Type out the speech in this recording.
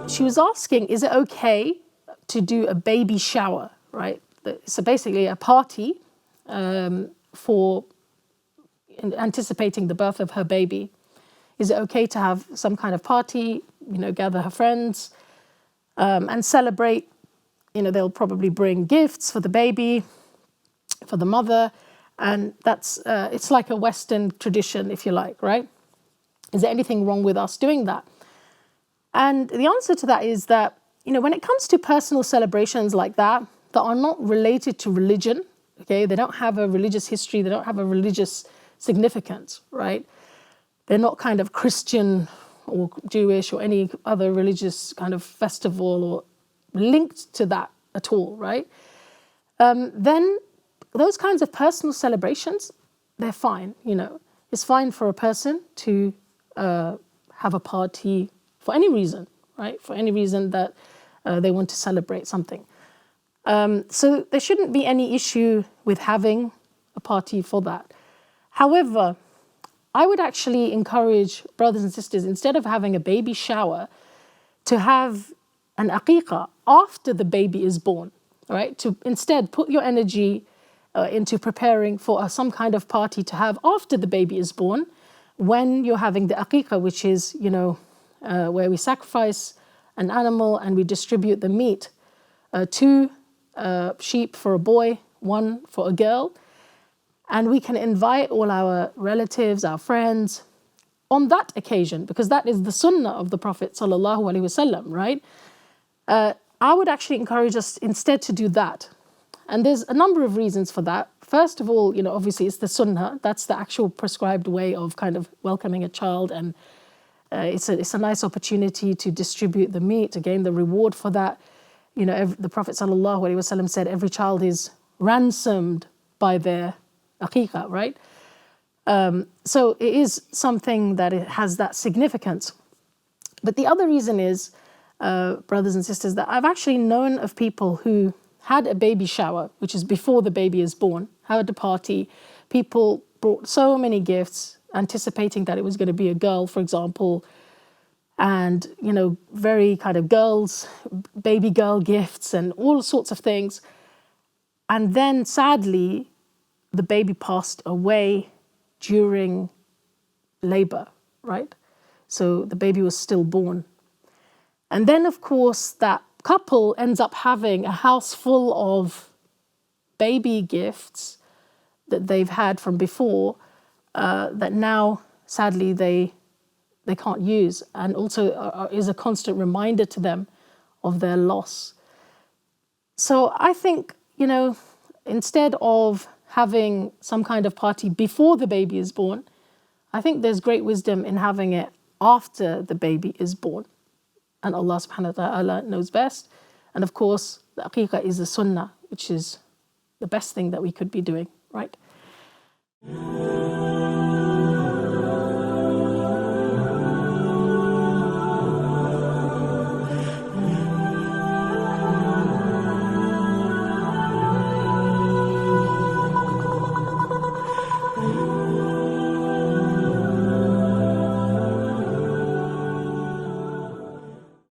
she was asking, is it okay to do a baby shower, right? So basically a party for anticipating the birth of her baby. Is it okay to have some kind of party, gather her friends and celebrate? They'll probably bring gifts for the baby, for the mother, and that's it's like a Western tradition, if you like, right? Is there anything wrong with us doing that? And the answer to that is that, when it comes to personal celebrations like that are not related to religion, okay, they don't have a religious history, they don't have a religious significance, right? They're not kind of Christian or Jewish or any other religious kind of festival or linked to that at all, right? Then those kinds of personal celebrations, they're fine, It's fine for a person to have a party for any reason, right? For any reason that they want to celebrate something. So there shouldn't be any issue with having a party for that. However, I would actually encourage brothers and sisters, instead of having a baby shower, to have an Aqiqah after the baby is born, right? To instead put your energy into preparing for some kind of party to have after the baby is born, when you're having the Aqiqah, which is, where we sacrifice an animal and we distribute the meat, 2 sheep for a boy, 1 for a girl. And we can invite all our relatives, our friends on that occasion, because that is the sunnah of the Prophet ﷺ, right? I would actually encourage us instead to do that. And there's a number of reasons for that. First of all, obviously it's the sunnah. That's the actual prescribed way of kind of welcoming a child. And it's a nice opportunity to distribute the meat, to gain the reward for that. The Prophet ﷺ said every child is ransomed by their Aqiqah, right? So it is something that it has that significance. But the other reason is, brothers and sisters, that I've actually known of people who had a baby shower, which is before the baby is born, had a party. People brought so many gifts, anticipating that it was going to be a girl, for example, and, very kind of baby girl gifts and all sorts of things. And then sadly, the baby passed away during labor, right? So the baby was stillborn. And then, of course, that couple ends up having a house full of baby gifts that they've had from before that now, sadly, they can't use, and also is a constant reminder to them of their loss. So I think, instead of having some kind of party before the baby is born, I think there's great wisdom in having it after the baby is born. And Allah subhanahu wa ta'ala knows best. And of course, the Aqiqah is a sunnah, which is the best thing that we could be doing, right?